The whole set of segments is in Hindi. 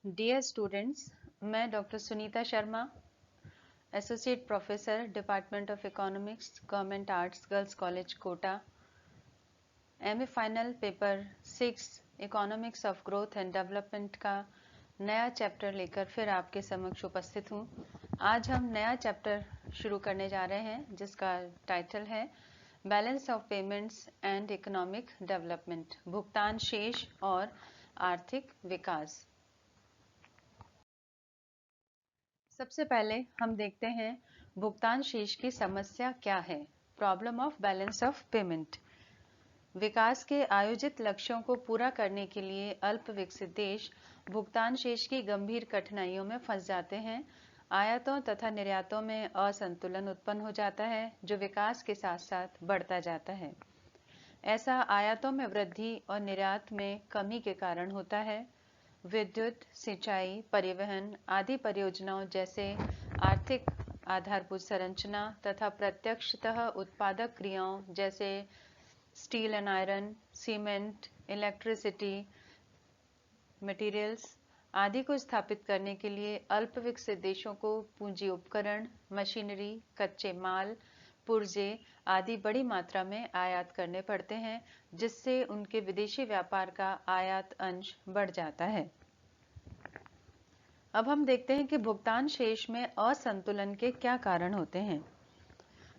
डियर स्टूडेंट्स, मैं doctor Sunita Sharma, associate professor department of economics, government arts girls college Kota, MA final paper 6 economics of growth and development का नया चैप्टर लेकर फिर आपके समक्ष उपस्थित हूँ। आज हम नया चैप्टर शुरू करने जा रहे हैं जिसका टाइटल है balance of payments and economic development, भुगतान शेष और आर्थिक विकास। सबसे पहले हम देखते हैं भुगतान शेष की समस्या क्या है। Problem of balance of payment. विकास के आयोजित लक्ष्यों को पूरा करने के लिए अल्प विकसित देश भुगतान शेष की गंभीर कठिनाइयों में फंस जाते हैं। आयातों तथा निर्यातों में असंतुलन उत्पन्न हो जाता है जो विकास के साथ साथ बढ़ता जाता है। ऐसा आयातों में वृद्धि और निर्यात में कमी के कारण होता है। विद्युत, सिंचाई, परिवहन आदि परियोजनाओं जैसे आर्थिक आधारभूत संरचना तथा प्रत्यक्षतः उत्पादक क्रियाओं जैसे steel and iron, cement, electricity, materials आदि को स्थापित करने के लिए अल्प विकसित देशों को पूंजी उपकरण, मशीनरी, कच्चे माल, पुर्जे आदि बड़ी मात्रा में आयात करने पड़ते हैं, जिससे उनके विदेशी व्यापार का आयात अंश बढ़ जाता है। अब हम देखते हैं कि भुगतान शेष में असंतुलन के क्या कारण होते हैं।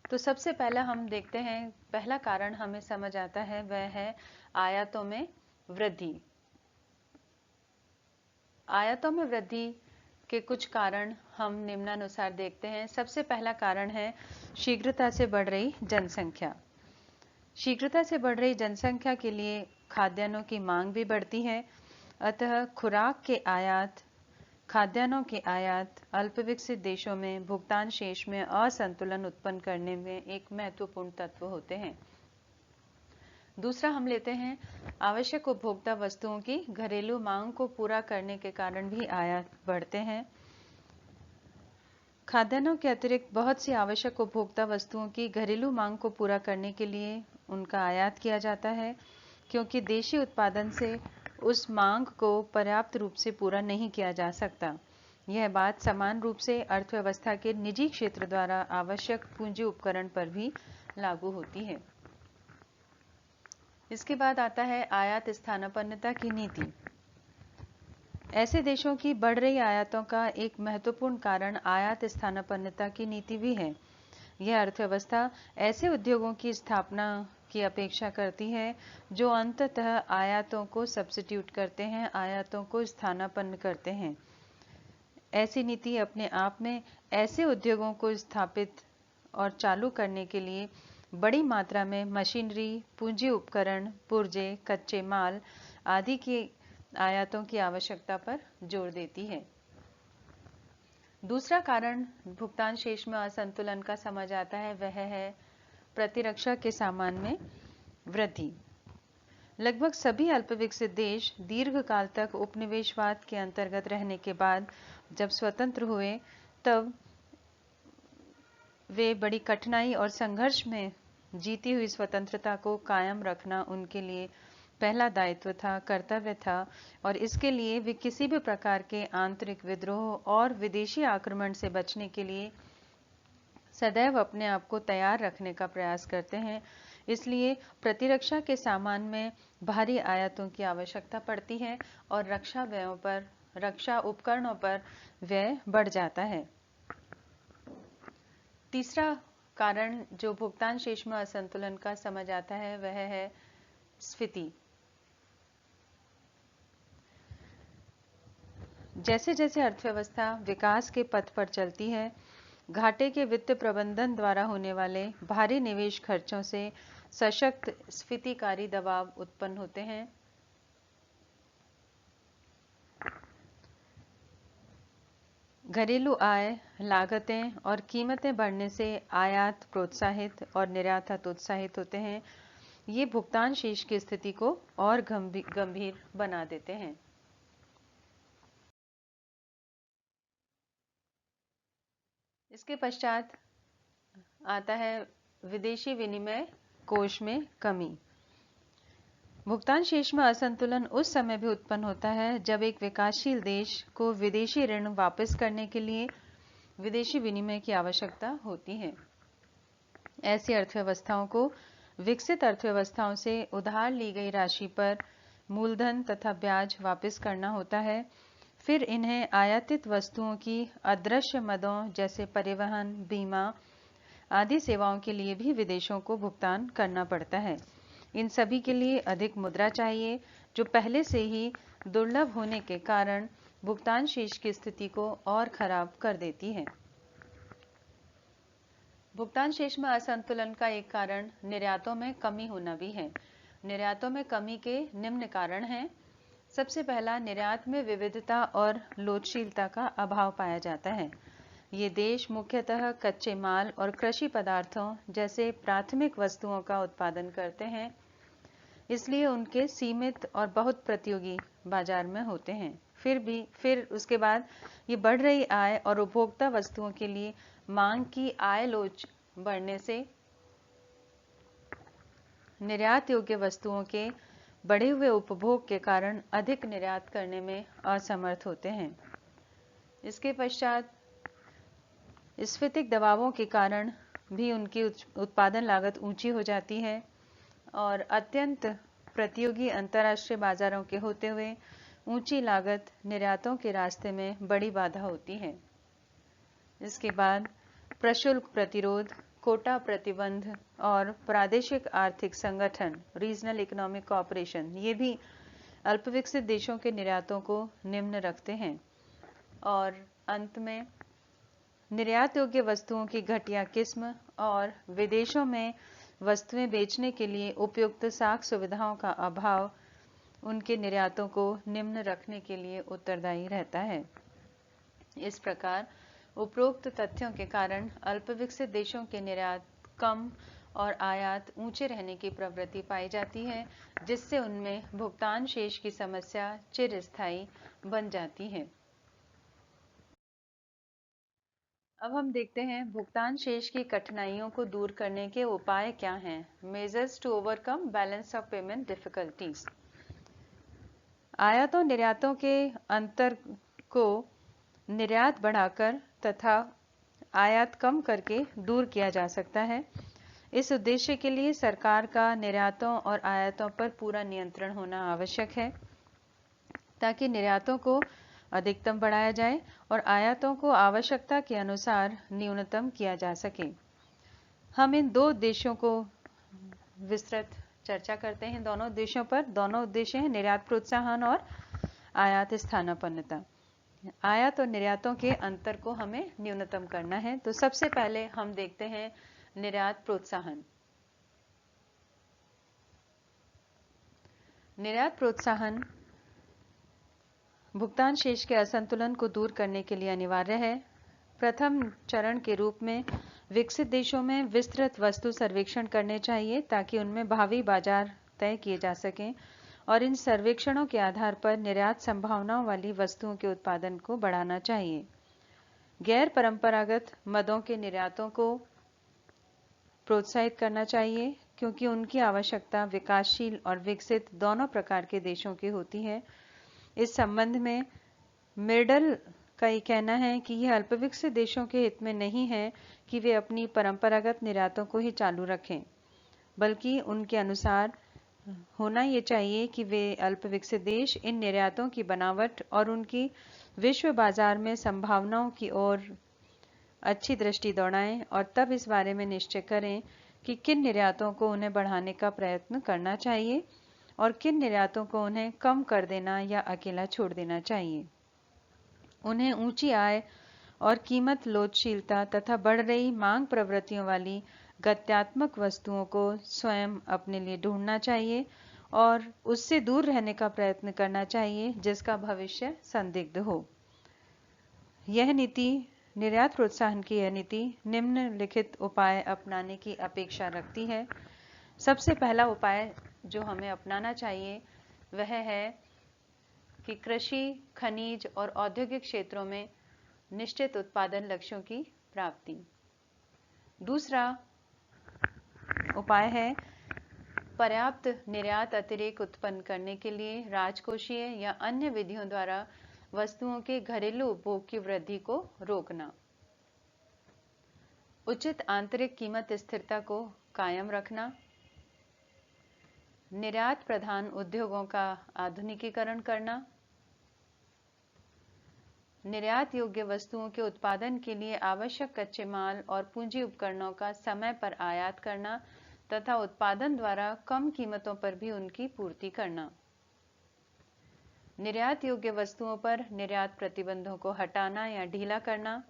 तो सबसे पहला हम देखते हैं, पहला कारण हमें समझ आता है वह है आयातों में वृद्धि। आयातों में वृद्धि के कुछ कारण हम निम्नानुसार देखते हैं। सबसे पहला कारण है शीघ्रता से बढ़ रही जनसंख्या। शीघ्रता से बढ़ रही जनसंख्या के लिए खाद्यान्नों की मांग भी बढ़ती है, अतः खुराक के आयात, खाद्यान्नों के आयात अल्प विकसित देशों में भुगतान शेष में असंतुलन उत्पन्न करने में एक महत्वपूर्ण तत्व होते हैं। दूसरा हम लेते हैं आवश्यक उपभोक्ता वस्तुओं की घरेलू मांग को पूरा करने के कारण भी आयात बढ़ते हैं। खाद्यान्नों के अतिरिक्त बहुत सी आवश्यक उपभोक्ता वस्तुओं की घरेलू मांग को पूरा करने के लिए उनका आयात किया जाता है, क्योंकि देशी उत्पादन से उस मांग को पर्याप्त रूप से पूरा नहीं किया जा सकता। यह बात समान रूप से अर्थव्यवस्था के निजी क्षेत्र द्वारा आवश्यक पूंजी उपकरण पर भी लागू होती है। इसके बाद आता है आयात स्थानापन्नता की नीति। ऐसे देशों की बढ़ रही आयातों का एक महत्वपूर्ण कारण आयात स्थानापन्नता की नीति भी है। यह अर्थव्यवस्था ऐसे उद्योगों की स्थापना की अपेक्षा करती है जो अंततः आयातों को सब्स्टिट्यूट करते हैं, आयातों को स्थानापन्न करते हैं। ऐसी नीति अपने आप में ऐसे उद्योगों को स्थापित और चालू करने के लिए बड़ी मात्रा में मशीनरी, पूंजी उपकरण, पुर्जे, कच्चे माल आदि की आयातों की आवश्यकता पर जोर देती है। दूसरा कारण भुगतान शेष में असंतुलन का समझ आता है वह है प्रतिरक्षा के सामान में वृद्धि। लगभग सभी अल्पविकसित देश दीर्घकाल तक उपनिवेशवाद के अंतर्गत रहने के बाद जब स्वतंत्र हुए तब वे बड़ी कठिनाई और संघर्ष में जीती हुई स्वतंत्रता को कायम रखना उनके लिए पहला दायित्व था, कर्तव्य था, और इसके लिए वे किसी भी प्रकार के आंतरिक विद्रोह और विदेशी आक्रमण से बचने के लिए सदैव अपने आप को तैयार रखने का प्रयास करते हैं। इसलिए प्रतिरक्षा के सामान में भारी आयातों की आवश्यकता पड़ती है और रक्षा व्ययों पर, रक्षा उपकरणों पर व्यय बढ़ जाता है। तीसरा कारण जो भुगतान शेष में असंतुलन का समझ आता है वह है स्फीति। जैसे जैसे अर्थव्यवस्था विकास के पथ पर चलती है, घाटे के वित्त प्रबंधन द्वारा होने वाले भारी निवेश खर्चों से सशक्त स्फीतिकारी दबाव उत्पन्न होते हैं। घरेलू आय, लागतें और कीमतें बढ़ने से आयात प्रोत्साहित और निर्यात हतोत्साहित होते हैं। ये भुगतान शेष की स्थिति को और गंभीर बना देते हैं। इसके पश्चात आता है विदेशी विनिमय कोष में कमी। भुगतान शेष में असंतुलन उस समय भी उत्पन्न होता है जब एक विकासशील देश को विदेशी ऋण वापस करने के लिए विदेशी विनिमय की आवश्यकता होती है। ऐसी अर्थव्यवस्थाओं को विकसित अर्थव्यवस्थाओं से उधार ली गई राशि पर मूलधन तथा ब्याज वापस करना होता है। फिर इन्हें आयातित वस्तुओं की अदृश्य मदों जैसे परिवहन, बीमा आदि सेवाओं के लिए भी विदेशों को भुगतान करना पड़ता है। इन सभी के लिए अधिक मुद्रा चाहिए, जो पहले से ही दुर्लभ होने के कारण भुगतान शेष की स्थिति को और खराब कर देती है। भुगतान शेष में असंतुलन का एक कारण निर्यातों में कमी होना भी है। निर्यातों में कमी के निम्न कारण हैं। सबसे पहला, निर्यात में विविधता और लोचशीलता का अभाव पाया जाता है। ये देश मुख्यतः कच्चे माल और कृषि पदार्थों जैसे प्राथमिक वस्तुओं का उत्पादन करते हैं, इसलिए उनके सीमित और बहुत प्रतियोगी बाजार में होते हैं। फिर उसके बाद ये बढ़ रही आय और उपभोक्ता वस्तुओं के लिए मांग की आय लोच बढ़ने से निर्यात योग्य वस्तुओं के बढ़े हुए उपभोग के कारण अधिक निर्यात करने में असमर्थ होते हैं। इसके पश्चात स्फीतिक दबावों के कारण भी उनकी उत्पादन लागत ऊंची हो जाती है और अत्यंत प्रतियोगी अंतर्राष्ट्रीय बाजारों के होते हुए ऊंची लागत निर्यातों के रास्ते में बड़ी बाधा होती है। इसके बाद प्रशुल्क प्रतिरोध, कोटा प्रतिबंध और प्रादेशिक आर्थिक संगठन रीजनल इकोनॉमिक कोऑपरेशन, ये भी अल्पविकसित देशों के निर्यातों को निम्न रखते हैं। और अंत में निर्यात योग्य वस्तुओं की घटिया किस्म और विदेशों में वस्तुएं बेचने के लिए उपयुक्त साख सुविधाओं का अभाव उनके निर्यातों को निम्न रखने के लिए उत्तरदायी रहता है। इस प्रकार उपरोक्त तथ्यों के कारण अल्पविकसित देशों के निर्यात कम और आयात ऊंचे रहने की प्रवृत्ति पाई जाती है, जिससे उनमें भुगतान शेष की समस्या चिरस्थायी बन जाती है। अब हम देखते हैं भुगतान शेष की कठिनाइयों को दूर करने के उपाय क्या हैं। Measures to overcome balance of payment difficulties. आयातों निर्यातों के अंतर को निर्यात बढ़ाकर तथा आयात कम करके दूर किया जा सकता है। इस उद्देश्य के लिए सरकार का निर्यातों और आयातों पर पूरा नियंत्रण होना आवश्यक है, ताकि निर्यातों को अधिकतम बढ़ाया जाए और आयातों को आवश्यकता के अनुसार न्यूनतम किया जा सके। हम इन दो उद्देश्यों को विस्तृत चर्चा करते हैं। दोनों उद्देश्यों पर, दोनों उद्देश्य हैं निर्यात प्रोत्साहन और आयात स्थानापन्नता। आयात और निर्यातों के अंतर को हमें न्यूनतम करना है। तो सबसे पहले हम देखते हैं निर्यात प्रोत्साहन। निर्यात प्रोत्साहन भुगतान शेष के असंतुलन को दूर करने के लिए अनिवार्य है। प्रथम चरण के रूप में विकसित देशों में विस्तृत वस्तु सर्वेक्षण करने चाहिए, ताकि उनमें भावी बाजार तय किए जा सकें और इन सर्वेक्षणों के आधार पर निर्यात संभावनाओं वाली वस्तुओं के उत्पादन को बढ़ाना चाहिए। गैर परंपरागत मदों के निर्यातों को प्रोत्साहित करना चाहिए, क्योंकि उनकी आवश्यकता विकासशील और विकसित दोनों प्रकार के देशों की होती है। इस संबंध में मिर्डल का ये कहना है कि यह अल्पविकसित देशों के हित में नहीं है कि वे अपनी परंपरागत निर्यातों को ही चालू रखें, बल्कि उनके अनुसार होना ये चाहिए कि वे अल्पविकसित देश इन निर्यातों की बनावट और उनकी विश्व बाजार में संभावनाओं की ओर अच्छी दृष्टि दौड़ाएं और तब इस बारे में निश्चय करें कि किन निर्यातों को उन्हें बढ़ाने का प्रयत्न करना चाहिए और किन निर्यातों को उन्हें कम कर देना या अकेला छोड़ देना चाहिए। उन्हें ऊंची आय और कीमत लोचशीलता तथा बढ़ रही मांग प्रवृत्तियों वाली गत्यात्मक वस्तुओं को स्वयं अपने लिए ढूंढना चाहिए और उससे दूर रहने का प्रयत्न करना चाहिए जिसका भविष्य संदिग्ध हो। यह नीति, निर्यात प्रोत्साहन की यह नीति निम्नलिखित उपाय अपनाने की अपेक्षा रखती है। सबसे पहला उपाय जो हमें अपनाना चाहिए वह है कि कृषि, खनिज और औद्योगिक क्षेत्रों में निश्चित उत्पादन लक्ष्यों की प्राप्ति। दूसरा उपाय है पर्याप्त निर्यात अतिरेक उत्पन्न करने के लिए राजकोषीय या अन्य विधियों द्वारा वस्तुओं के घरेलू उपभोग की वृद्धि को रोकना। उचित आंतरिक कीमत स्थिरता को कायम रखना। निर्यात प्रधान उद्योगों का आधुनिकीकरण करना। निर्यात योग्य वस्तुओं के उत्पादन के लिए आवश्यक कच्चे माल और पूंजी उपकरणों का समय पर आयात करना तथा उत्पादन द्वारा कम कीमतों पर भी उनकी पूर्ति करना। निर्यात योग्य वस्तुओं पर निर्यात प्रतिबंधों को हटाना या ढीला करना।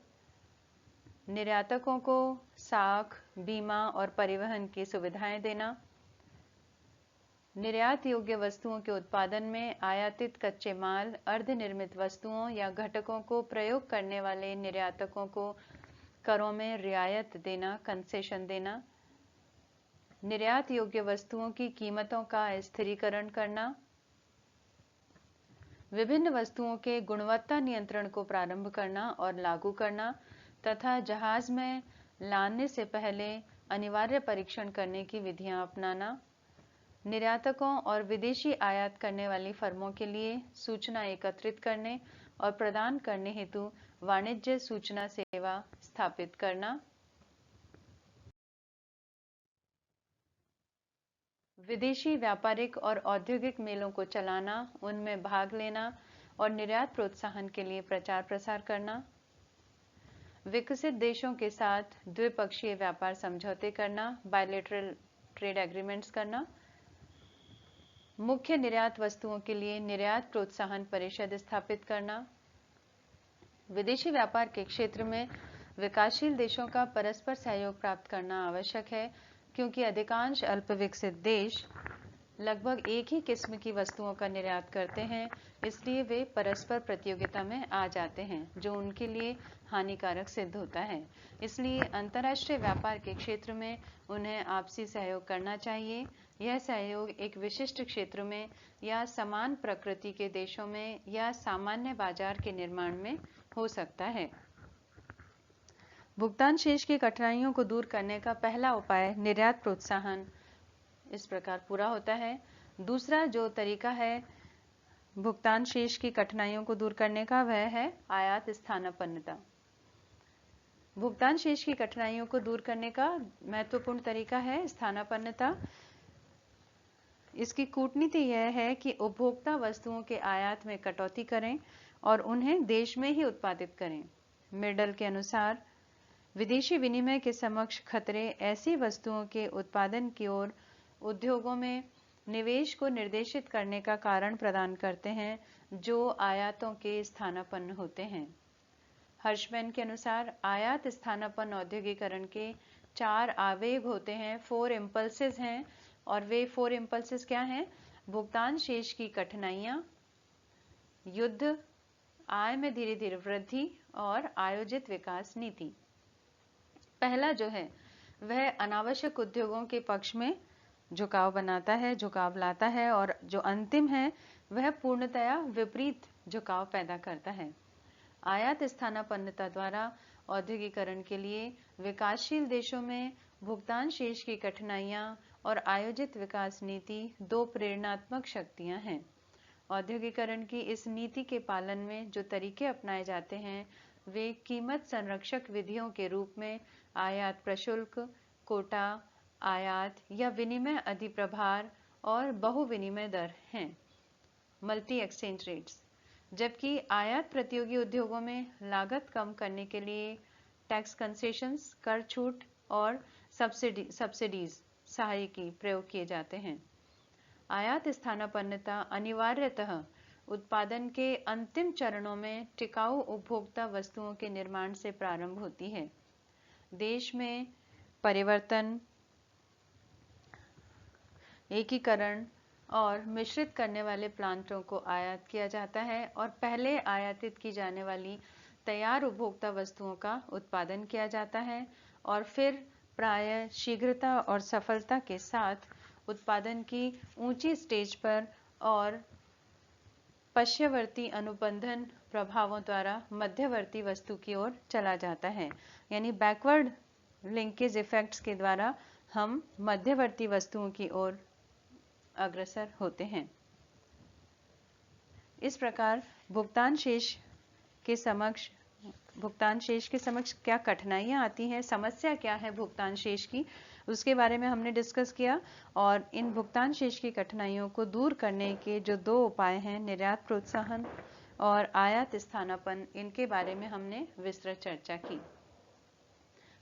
निर्यातकों को साख, बीमा और परिवहन की सुविधाएं देना। निर्यात योग्य वस्तुओं के उत्पादन में आयातित कच्चे माल, अर्धनिर्मित वस्तुओं या घटकों को प्रयोग करने वाले निर्यातकों को करों में रियायत देना, कंसेशन देना। निर्यात योग्य वस्तुओं की कीमतों का स्थिरीकरण करना। विभिन्न वस्तुओं के गुणवत्ता नियंत्रण को प्रारंभ करना और लागू करना तथा जहाज में लाने से पहले अनिवार्य परीक्षण करने की विधियां अपनाना। निर्यातकों और विदेशी आयात करने वाली फर्मों के लिए सूचना एकत्रित करने और प्रदान करने हेतु वाणिज्य सूचना सेवा स्थापित करना। विदेशी व्यापारिक और औद्योगिक मेलों को चलाना, उनमें भाग लेना और निर्यात प्रोत्साहन के लिए प्रचार प्रसार करना। विकसित देशों के साथ द्विपक्षीय व्यापार समझौते करना, बायलैटरल ट्रेड एग्रीमेंट्स करना। मुख्य निर्यात वस्तुओं के लिए निर्यात प्रोत्साहन परिषद स्थापित करना। विदेशी व्यापार के क्षेत्र में विकासशील देशों का परस्पर सहयोग प्राप्त करना आवश्यक है, क्योंकि अधिकांश अल्पविकसित देश लगभग एक ही किस्म की वस्तुओं का निर्यात करते हैं, इसलिए वे परस्पर प्रतियोगिता में आ जाते हैं, जो उनके लिए हानिकारक सिद्ध होता है। इसलिए अंतर्राष्ट्रीय व्यापार के क्षेत्र में उन्हें आपसी सहयोग करना चाहिए। यह सहयोग एक विशिष्ट क्षेत्र में या समान प्रकृति के देशों में या सामान्य बाजार के निर्माण में हो सकता है। भुगतान शेष की कठिनाइयों को दूर करने का पहला उपाय निर्यात प्रोत्साहन इस प्रकार पूरा होता है। दूसरा जो तरीका है भुगतान शेष की कठिनाइयों को दूर करने का, वह है आयात स्थानापन्नता। भुगतान शेष की कठिनाइयों को दूर करने का महत्वपूर्ण तरीका है स्थानापन्नता। इसकी कूटनीति यह है कि उपभोक्ता वस्तुओं के आयात में कटौती करें और उन्हें देश में ही उत्पादित करें। मिडल के अनुसार विदेशी विनिमय के समक्ष खतरे ऐसी वस्तुओं के उत्पादन की ओर उद्योगों में निवेश को निर्देशित करने का कारण प्रदान करते हैं, जो आयातों के स्थानापन्न होते हैं। हर्षमैन के अनुसार आयात स्थानापन्न औद्योगिकरण के 4 आवेग होते हैं, 4 इम्पल्सेस हैं, और वे 4 इम्पल्सेस क्या हैं? भुगतान शेष की कठिनाइयां, युद्ध, आय में धीरे धीरे वृद्धि और आयोजित विकास नीति। पहला जो है वह अनावश्यक उद्योगों के पक्ष में झुकाव बनाता है, झुकाव लाता है, और जो अंतिम है वह पूर्णतया विपरीत झुकाव पैदा करता है। आयात स्थानापन्नता द्वारा औद्योगिकरण के लिए विकासशील देशों में भुगतान शेष की कठिनाइयां और आयोजित विकास नीति 2 प्रेरणात्मक शक्तियां हैं। औद्योगिकरण की इस नीति के पालन में जो तरीके अपनाए जाते हैं वे कीमत संरक्षक विधियों के रूप में आयात प्रशुल्क, कोटा, आयात या विनिमय अधिप्रभार और बहु विनिमय दर हैं, मल्टी एक्सचेंज रेट्स। जबकि आयात प्रतियोगी उद्योगों में लागत कम करने के लिए टैक्स कंसेशंस, कर छूट और सब्सिडीज, सहायकी प्रयोग किए जाते हैं। आयात स्थानापन्नता अनिवार्यतः उत्पादन के अंतिम चरणों में टिकाऊ उपभोक्ता वस्तुओं के निर्माण से प्रारंभ होती है। देश में परिवर्तन, एकीकरण और मिश्रित करने वाले प्लांटों को आयात किया जाता है और पहले आयातित की जाने वाली तैयार उपभोक्ता वस्तुओं का उत्पादन किया जाता है और फिर प्रायः शीघ्रता और सफलता के साथ उत्पादन की ऊंची स्टेज पर और पश्यवर्ती अनुबंधन प्रभावों द्वारा मध्यवर्ती वस्तु की ओर चला जाता है। यानी बैकवर्ड लिंकेज इफेक्ट्स के द्वारा हम मध्यवर्ती वस्तुओं की ओर अग्रसर होते हैं। इस प्रकार भुगतान शेष के समक्ष क्या कठिनाइयाँ आती हैं, समस्या क्या है भुगतान शेष की, उसके बारे में हमने डिस्कस किया। और इन भुगतान शेष की कठिनाइयों को दूर करने के जो 2 उपाय हैं, निर्यात प्रोत्साहन और आयात स्थानापन्न, इनके बारे में हमने विस्तृत चर्चा की।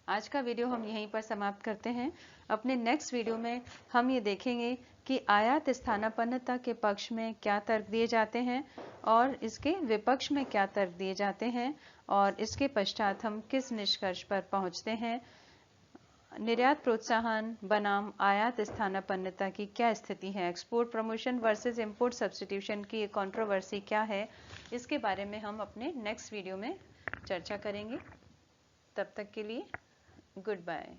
आज का वीडियो हम यहीं पर समाप्त करते हैं। अपने नेक्स्ट वीडियो में हम ये देखेंगे कि आयात स्थानापन्नता के पक्ष में क्या तर्क दिए जाते हैं और इसके विपक्ष में क्या तर्क दिए जाते हैं, और इसके पश्चात हम किस निष्कर्ष पर पहुंचते हैं। निर्यात प्रोत्साहन बनाम आयात स्थानापन्नता की क्या स्थिति है, export promotion versus import substitution की कंट्रोवर्सी क्या है, इसके बारे में हम अपने नेक्स्ट वीडियो में चर्चा करेंगे। तब तक के लिए गुड बाय।